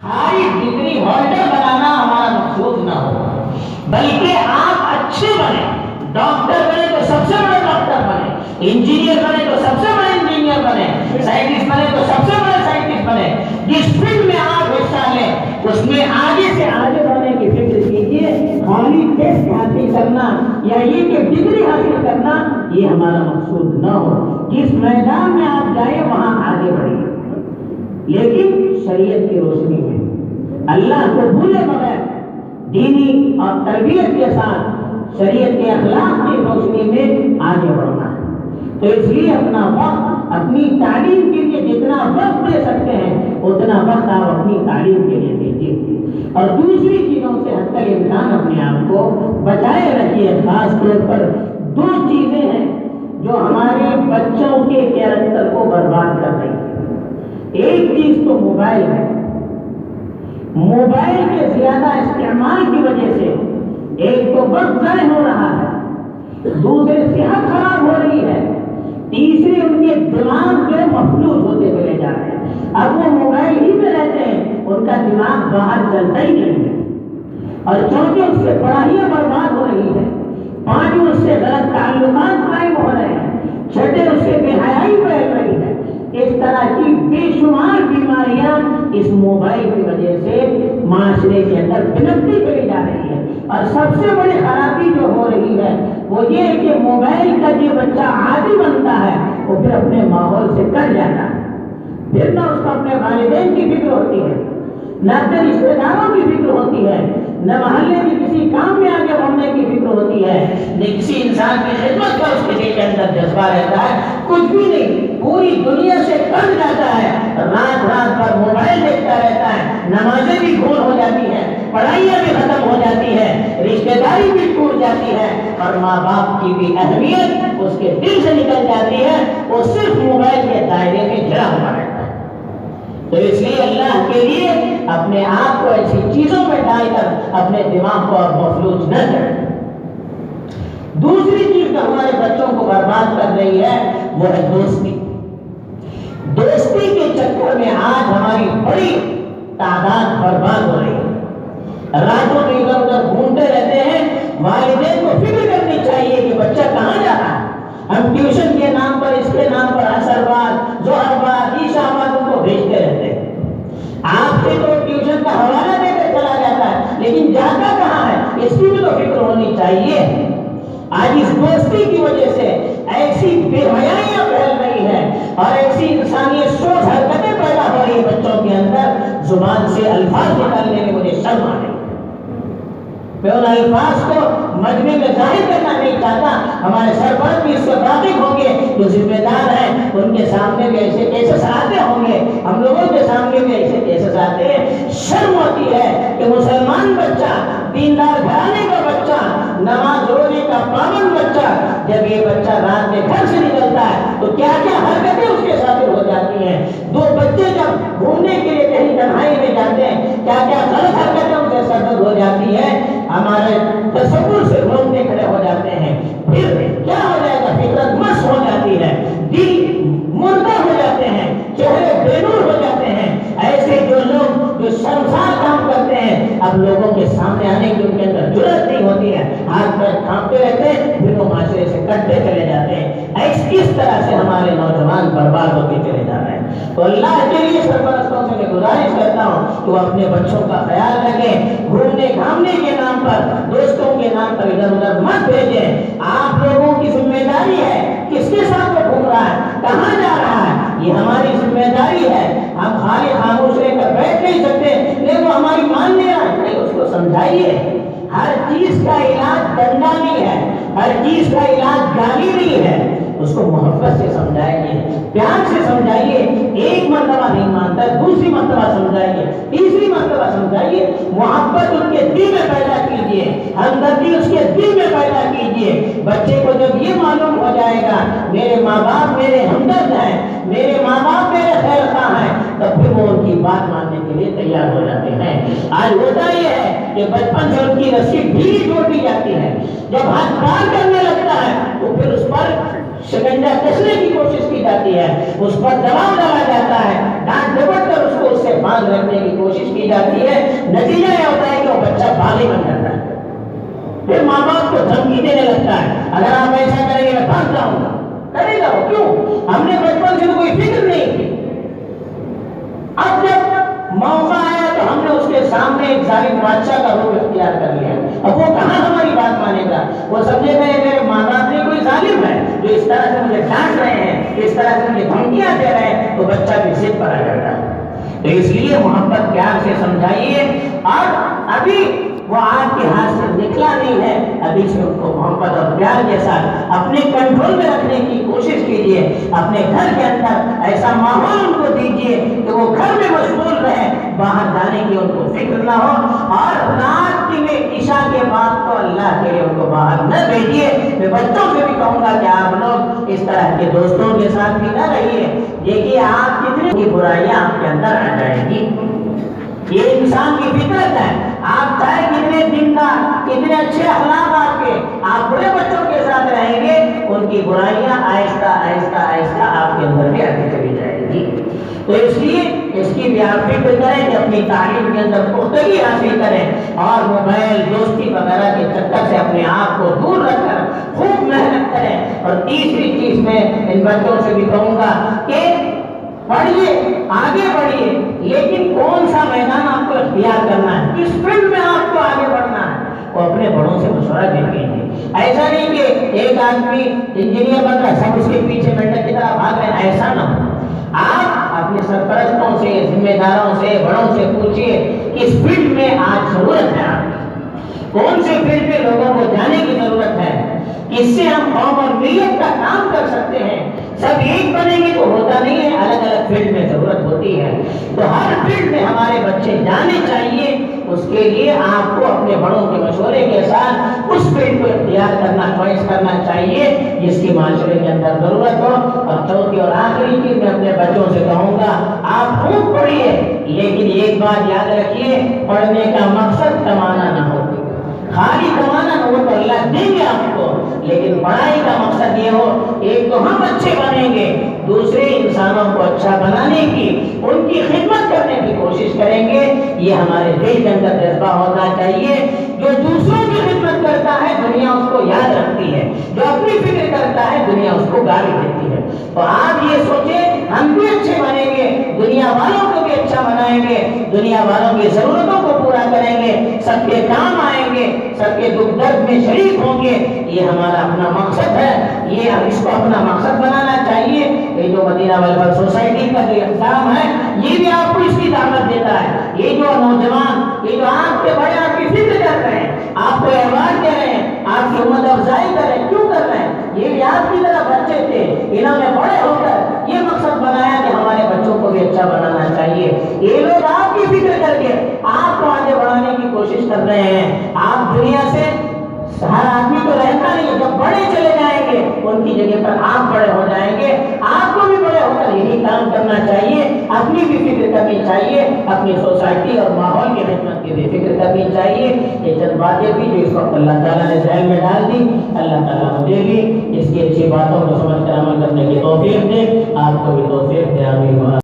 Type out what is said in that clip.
ہماری degree holder بنانا ہمارا مقصود نہ ہو، بلکہ آپ اچھے بنے، ڈاکٹر بنے تو سب سے بڑے ڈاکٹر بنے، انجینئر بنے تو سب سے بڑے انجینئر بنے، سائنٹسٹ بنے تو سب سے بڑے سائنٹسٹ بنے۔ جس فیلڈ میں آپ حصہ لیں اس میں آگے سے آگے بڑھنے کی فکر کیجیے۔ خالی ٹیسٹ حاصل کرنا یا یہ کہ ڈگری حاصل کرنا یہ ہمارا مقصود نہ ہو۔ جس میدان میں آپ جائیں وہاں آگے بڑھیے، لیکن شریعت کی روشنی میں، اللہ کو بھولے بغیر، دینی اور تربیت کے ساتھ شریعت کے اخلاق کی روشنی میں آگے بڑھنا ہے۔ تو اس لیے اپنا وقت اپنی تعلیم کے لیے جتنا وقت دے سکتے ہیں اتنا وقت آپ اپنی تعلیم کے لیے دیجیے، اور دوسری چیزوں سے حتی الامکان اپنے آپ کو بچائے رکھیے۔ خاص طور پر دو چیزیں ہیں جو ہمارے بچوں کے کیریکٹر کو برباد کر رہی ہیں۔ ایک چیز تو موبائل ہے، موبائل کے زیادہ استعمال کی وجہ سے ایک تو وقت ضائع ہو رہا ہے، دوسرے صحت خراب ہو رہی ہے، تیسرے ان کے دماغ جو مفلوج ہوتے چلے جا رہے ہیں۔ اب وہ موبائل ہی میں رہتے ہیں، ان کا دماغ باہر چلتا ہی نہیں ہے، اور چونکہ اس سے پڑھائیاں برباد ہو رہی ہے، پانچوں اس سے غلط تعلقات قائم ہو رہے ہیں، چھٹے اس سے بے حیائی پھیل رہی ہے۔ اس طرح کی بے شمار بیماریاں اس موبائل کی وجہ سے معاشرے کے اندر پنپتی چلی جا رہی ہے، اور سب سے بڑی خرابی جو ہو رہی ہے وہ یہ ہے کہ موبائل کا جو بچہ عادی بنتا ہے وہ پھر اپنے ماحول سے کٹ جاتا ہے، پھر نہ اس کو اپنے والدین کی فکر ہوتی ہے، نہ اپنے رشتے داروں کی فکر ہوتی ہے، نہ محلے کی کسی کام میں آگے بڑھنے کی فکر ہوتی ہے، نہ کسی انسان کی خدمت کا اس کے دل کے اندر جذبہ رہتا ہے، کچھ بھی نہیں۔ پوری دنیا سے کٹ جاتا ہے، رات رات بھر موبائل دیکھتا رہتا ہے، نمازیں بھی گھول ہو جاتی ہیں، پڑھائیاں بھی ختم ہو جاتی ہے، رشتے داری بھی ٹوٹ جاتی ہے، اور ماں باپ کی بھی اہمیت اس کے دل سے نکل جاتی ہے، وہ صرف موبائل کے دائرے میں گھرا ہوا رہتا ہے۔ تو اس لیے اللہ کے لیے اپنے آپ کو ایسی چیزوں میں ڈال کر اپنے دماغ کو مفلوج نہ کریں۔ دوسری چیز جو ہمارے بچوں کو برباد کر رہی ہے وہ ہے دوستی۔ دوستی کے چکر میں آج ہماری بڑی تعداد برباد ہو رہی ہے، راتوں میں ادھر ادھر گھومتے رہتے ہیں۔ والدین کو فکر کرنی چاہیے کہ بچہ کہاں جا رہا ہے۔ ہم ٹیوشن کے نام پر، اس کے نام پر عصر بعد، ظہر بعد، عشاء بعد ان کو بھیجتے رہتے ہیں۔ آپ سے تو ٹیوشن کا حوالہ دے کر چلا جاتا ہے، لیکن جاتا کہاں ہے اس کی بھی تو فکر ہونی چاہیے۔ آج اس دوستی کی وجہ سے ایسی بے حیائیاں پھیل رہی ہیں اور ایسی انسانیت سوچ حرکتیں پیدا ہو رہی ہیں بچوں کے اندر، زبان سے الفاظ نکالنے میں مجھے شرم آ رہی ہے۔ میں ان الفاظ کو مجمع میں ظاہر کرنا نہیں چاہتا، ہمارے سرپرست بھی اس سے واقف ہوں گے، جو ذمہ دار ہیں ان کے سامنے بھی ایسے کیسز آتے ہوں گے، ہم لوگوں کے سامنے بھی ایسے کیسز آتے ہیں۔ شرم ہوتی ہے کہ مسلمان بچہ، دیندار گھرانے کا بچہ، نماز روزے کا پابند بچہ، جب یہ بچہ رات میں گھر سے نکلتا ہے تو کیا کیا حرکتیں اس کے ساتھ ہو جاتی ہیں۔ دو بچے جب گھومنے کے لیے کہیں تنہائی میں جاتے ہیں کیا کیا غلط حرکتیں ان سے سرزد ہو جاتی ہے، ہمارے تصور سے روکنے کھڑے ہو جاتے ہیں۔ پھر کیا ہو جائے گا، فطرت مس ہو جاتی ہے، دل مردہ ہو جاتے ہیں، چہرے بے نور ہو جاتے ہیں۔ ایسے جو لوگ جو شرمسار کام کرتے ہیں، اب لوگوں کے سامنے آنے کی ان کے اندر جرأت نہیں ہوتی ہے، ہاتھ پیر کانپتے رہتے ہیں، پھر وہ معاشرے سے کٹتے چلے جاتے ہیں۔ اس طرح سے ہمارے نوجوان برباد ہوتے چلے جا رہے ہیں۔ تو اللہ کے لیے سرپرستوں سے میں گزارش کرتا ہوں کہ وہ اپنے بچوں کا خیال رکھیں، گھومنے گھامنے کے نام پر، دوستوں کے نام پر ادھر ادھر مت بھیجیں۔ آپ لوگوں کی ذمہ داری ہے کس کے ساتھ وہ گھوم رہا ہے، کہاں جا رہا ہے، یہ ہماری ذمہ داری ہے۔ ہم خالی خاموش رہ کر بیٹھ نہیں سکتے، لیکن وہ ہماری مان نہیں رہا ہے، اس کو سمجھائیے۔ ہر چیز کا علاج ڈنڈا نہیں ہے، ہر چیز کا علاج گالی نہیں ہے، اس کو محبت سے سمجھائیے، پیار سے سمجھائیے۔ ایک مرتبہ نہیں مانتا، دوسری مرتبہ سمجھائیے، تیسری مرتبہ سمجھائیے، محبت ان کے دل میں پیدا کیجیے، ہمدردی اس کے دل میں پیدا کیجیے۔ بچے کو جب یہ معلوم ہو جائے گا میرے ماں باپ میرے ہمدرد ہیں، میرے ماں باپ میرے خیر خواہ ہیں، تب پھر وہ ان کی بات ماننے کے لیے تیار ہو جاتے ہیں۔ آج ہوتا یہ ہے کہ بچپن سے ان کی رسی ڈھیلی چھوڑ دی جاتی ہے، جب ہاتھ پار کرنے لگتا ہے تو پھر اس پر شکنجہ کسنے کی کوشش کی جاتی ہے، اس پر دباؤ ڈالا جاتا ہے، ڈانٹ ڈپٹ کر اس کو اس سے باندھ رکھنے کی کوشش کی جاتی ہے، نتیجہ یہ ہوتا ہے کہ وہ بچہ باغی بن جاتا ہے، پھر ماں باپ کو دھمکی دینے لگتا ہے اگر آپ ایسا کریں گے میں بھاگ جاؤں گا۔ کرے گا وہ، کیوں؟ ہم نے بچپن سے کوئی فکر نہیں کی، اب جب موقع آیا تو ہم نے اس کے سامنے ایک ظالم بادشاہ کا روپ اختیار کر لیا، اب وہ کہاں ہماری بات مانے گا؟ وہ سمجھے گا میرے ماں باپ نے کوئی ظالم ہے جو اس طرح سے مجھے ڈانٹ رہے ہیں، اس طرح سے مجھے دھمکیاں دے رہے ہیں، تو بچہ بھی ضد پر آ جاتا ہے۔ تو اس لیے محبت پیار سے سمجھائیے، اور ابھی وہ آپ کے ہاتھ سے نکلا نہیں ہے، ابھی سے ان کو محبت اور پیار کے ساتھ اپنے کنٹرول میں رکھنے کی کوشش کیجیے، اپنے گھر کے اندر ایسا ماحول ان کو دیجیے کہ وہ گھر میں مشغول رہے، باہر جانے کی ان کو فکر نہ ہو، اور رات میں عشاء کے بعد تو اللہ کے لیے ان کو باہر نہ بھیجیے۔ میں بچوں سے بھی کہوں گا کہ آپ لوگ اس طرح کے دوستوں کے ساتھ بھی نہ رہیے، دیکھیے آپ کتنی برائیاں آپ کے اندر آ جائیں گی، یہ انسان کی فطرت ہے، آپ چاہے کتنے دیندار، کتنے اچھے اخلاق آپ بڑے بچوں کے ساتھ رہیں گے، ان کی برائیاں آہستہ آہستہ آہستہ آپ کے اندر بھی آتی چلی جائے گی۔ تو اس لیے اس کی بھی آپ فکر کریں کہ اپنی تعلیم کے اندر پختگی حاصل کریں، اور موبائل دوستی وغیرہ کے چکر سے اپنے آپ کو دور رکھ کر خوب محنت کریں۔ اور تیسری چیز میں ان بچوں سے بھی کہوں گا کہ پڑھیے، آگے بڑھیے، لیکن کون سا میدان آپ کو اختیار کرنا ہے، کس فیلڈ میں آپ کو آگے بڑھنا ہے، وہ اپنے بڑوں سے مشورہ بھی کیجیے۔ ایسا نہیں کہ ایک آدمی انجینئر بن رہا ہے، سب اس کے پیچھے مینڈک کی طرح بھاگ رہے ہیں، ایسا نہ ہو۔ آپ اپنے سرپرستوں سے، ذمہ داروں سے، بڑوں سے پوچھیے کس فیلڈ میں آج ضرورت ہے، آپ کون سے فیلڈ میں لوگوں کو جانے کی ضرورت ہے، کس سے ہم قوم اور ملت کا کام کر سکتے ہیں۔ سب ایک بنیں گے تو ہوتا نہیں ہے، الگ الگ فیلڈ میں ضرورت ہوتی ہے، تو ہر فیلڈ میں ہمارے بچے جانے چاہیے۔ اس کے لیے آپ کو اپنے بڑوں کے مشورے کے ساتھ اس فیلڈ کو اختیار کرنا، چوائس کرنا چاہیے جس کی معاشرے کے اندر ضرورت ہو۔ اور چوتھی اور آخری چیز میں اپنے بچوں سے کہوں گا، آپ خوب پڑھیے، لیکن ایک بات یاد رکھیے، پڑھنے کا مقصد کمانا نہ ہو، خالی کمانا نہ ہو تو اللہ دیں گے آپ کو، لیکن پڑھائی کا مقصد یہ ہو ایک تو ہم اچھے بنیں گے، دوسرے انسانوں کو اچھا بنانے کی، ان کی خدمت کرنے کی کوشش کریں گے۔ یہ ہمارے دل کے اندر جذبہ ہونا چاہیے، جو دوسروں کی خدمت کرتا ہے دنیا اس کو یاد رکھتی ہے، جو اپنی فکر کرتا ہے دنیا اس کو گالی دیتی ہے۔ تو آپ یہ سوچیں ہم بھی اچھے بنیں گے، دنیا والوں کو بھی اچھا بنائیں گے، دنیا والوں کی ضرورتوں کو پورا کریں گے، سب کے کام آئیں گے، سب کے دکھ درد میں شریک ہوں گے، یہ ہمارا اپنا مقصد ہے، یہ اس کو اپنا مقصد بنانا چاہیے۔ یہ جو مدینہ ویلفیئر سوسائٹی کا جو اقدام ہے یہ بھی آپ کو اس کی دعوت دیتا ہے، یہ جو نوجوان، یہ جو آپ کے بڑے آپ کی فکر کر رہے ہیں، آپ کو ایوارڈ دے رہے ہیں، آپ کی ہمت افزائی کر رہے ہیں، کیوں کر رہے ہیں؟ یہ بھی آپ کی طرح بچے تھے، انہوں نے بڑے ہو کر یہ مقصد بنایا کہ ہمارے بچوں کو بھی اچھا بنانا چاہیے۔ یہ لوگ آپ کی فکر کر کے آپ کو آگے بڑھانے کی کوشش کر رہے ہیں۔ آپ دنیا سے ہر آدمی تو رہتا نہیں ہے، جب بڑے چلے جائیں گے ان کی جگہ پر آپ بڑے ہو جائیں گے، آپ کو بھی بڑے ہو کر یہی کام کرنا چاہیے، اپنی بھی فکر کرنی چاہیے، اپنی سوسائٹی اور ماحول کی خدمت کی بھی فکر کرنی چاہیے۔ یہ چند باتیں بھی جو اس وقت اللہ تعالیٰ نے ذہن میں ڈال دی، اللہ تعالیٰ مجھے بھی اس کی اچھی باتوں کو سمجھ کر عمل کرنے کی توفیق دے، آپ کو بھی توفیق دے، آمین۔